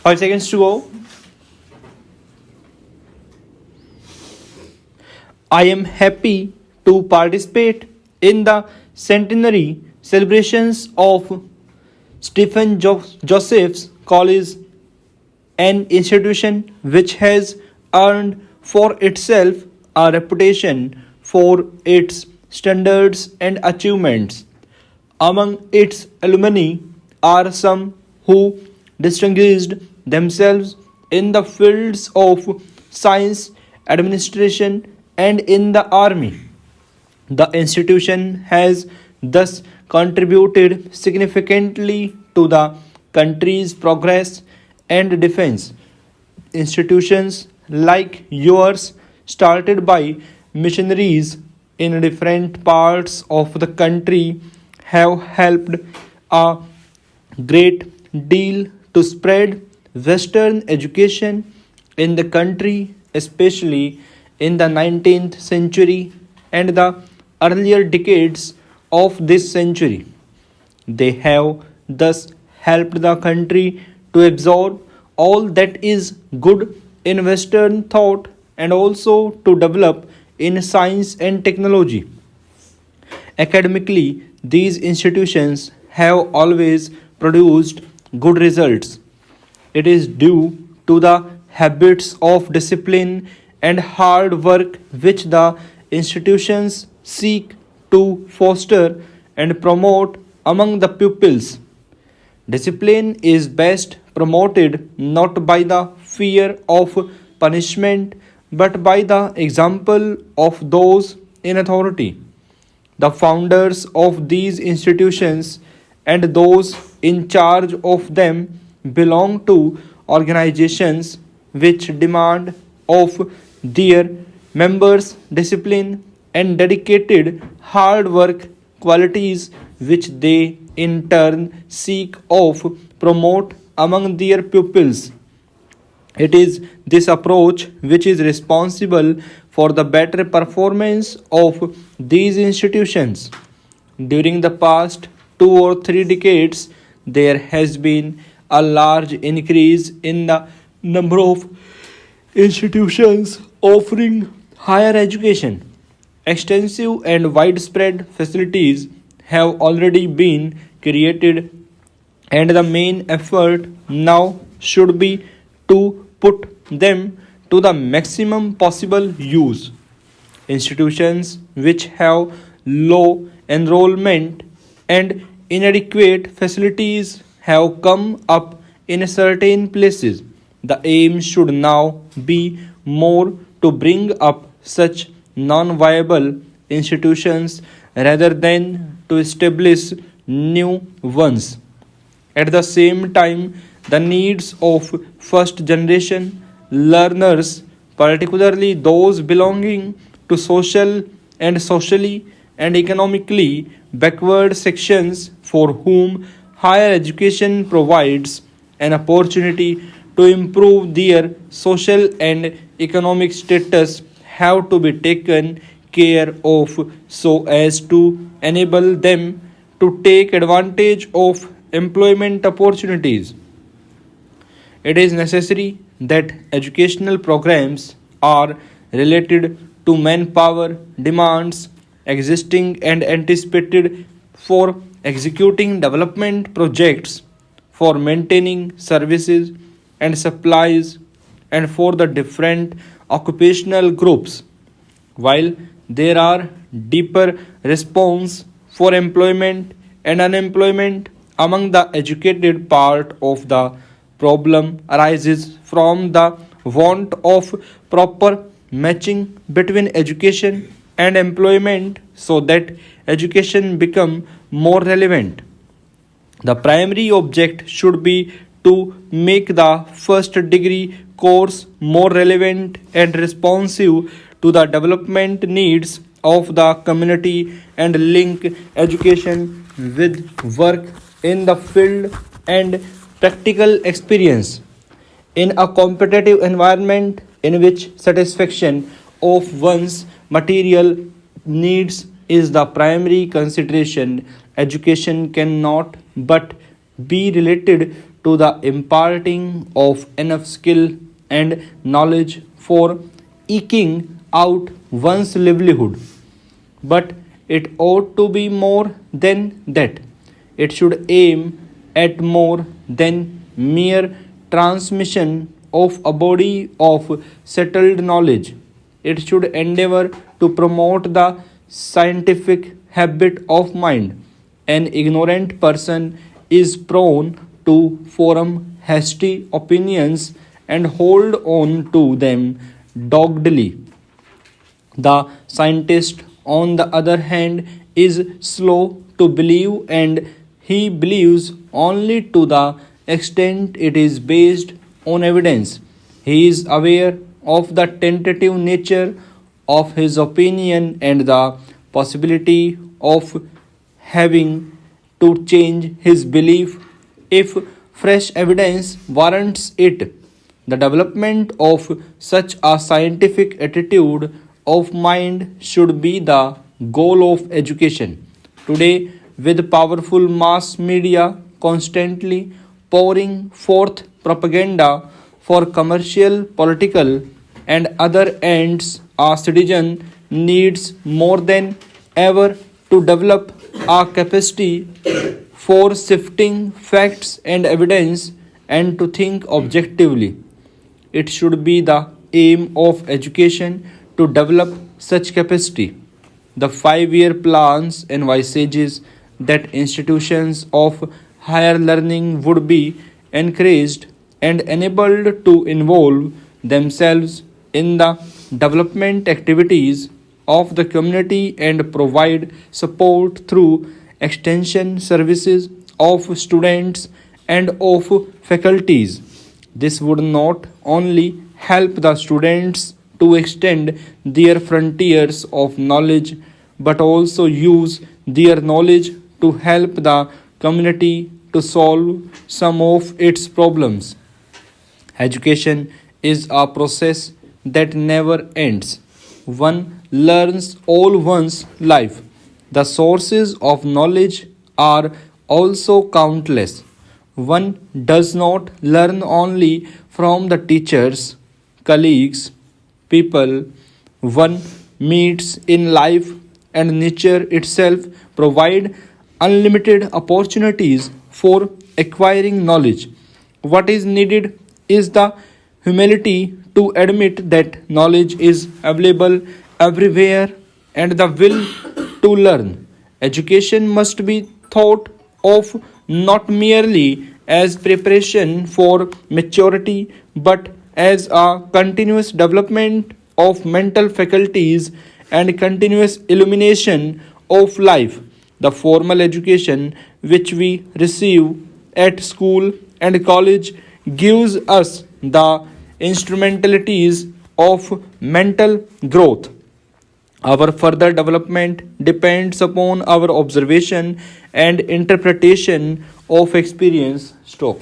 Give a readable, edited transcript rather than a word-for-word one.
5 seconds to go. I am happy to participate in the centenary celebrations of Stephen Joseph's College, an institution which has earned for itself a reputation for its standards and achievements. Among its alumni are some who distinguished themselves in the fields of science, administration, and in the army. The institution has thus contributed significantly to the country's progress and defense. Institutions like yours, started by missionaries in different parts of the country, have helped a great deal to spread Western education in the country, especially in the 19th century and the earlier decades of this century. They have thus helped the country to absorb all that is good in Western thought and also to develop in science and technology. Academically, these institutions have always produced good results. It is due to the habits of discipline and hard work which the institutions seek to foster and promote among the pupils. Discipline is best promoted not by the fear of punishment but by the example of those in authority. The founders of these institutions and those in charge of them belong to organizations which demand of their members discipline and dedicated hard work, qualities which they in turn seek of promote among their pupils. It is this approach which is responsible for the better performance of these institutions. During the past 2 or 3 decades, there has been a large increase in the number of institutions offering higher education. Extensive and widespread facilities have already been created, and the main effort now should be to put them to the maximum possible use. Institutions which have low enrollment and inadequate facilities have come up in certain places. The aim should now be more to bring up such non viable institutions rather than to establish new ones. At the same time, the needs of first generation learners, particularly those belonging to socially and economically backward sections for whom higher education provides an opportunity to improve their social and economic status, have to be taken care of so as to enable them to take advantage of employment opportunities. It is necessary that educational programs are related to manpower demands existing and anticipated for executing development projects, for maintaining services and supplies, and for the different occupational groups. While there are deeper response for employment and unemployment among the educated part of the problem arises from the want of proper matching between education and employment so that education become more relevant. The primary object should be to make the first degree course more relevant and responsive to the development needs of the community and link education with work in the field and practical experience. In a competitive environment in which satisfaction of one's material needs is the primary consideration, education cannot but be related to the imparting of enough skill and knowledge for eking out one's livelihood. But it ought to be more than that. It should aim at more than mere transmission of a body of settled knowledge. It should endeavor to promote the scientific habit of mind. An ignorant person is prone to form hasty opinions and hold on to them doggedly. The scientist, on the other hand, is slow to believe, and he believes only to the extent it is based on evidence. He is aware of the tentative nature of his opinion and the possibility of having to change his belief if fresh evidence warrants it. The development of such a scientific attitude of mind should be the goal of education. Today, with powerful mass media constantly pouring forth propaganda for commercial, political, and other ends, a citizen needs more than ever to develop a capacity for sifting facts and evidence and to think objectively. It should be the aim of education to develop such capacity. The 5 year plans envisages that institutions of higher learning would be encouraged and enabled to involve themselves in the development activities of the community and provide support through extension services of students and of faculties. This would not only help the students to extend their frontiers of knowledge but also use their knowledge to help the community to solve some of its problems. Education is a process that never ends. One learns all one's life. The sources of knowledge are also countless. One does not learn only from the teachers, colleagues, people one meets in life, and nature itself provide unlimited opportunities for acquiring knowledge. What is needed is the humility to admit that knowledge is available everywhere and the will to learn. Education must be thought of not merely as preparation for maturity but as a continuous development of mental faculties and continuous illumination of life. The formal education which we receive at school and college gives us the instrumentalities of mental growth. Our further development depends upon our observation and interpretation of experience. Stop.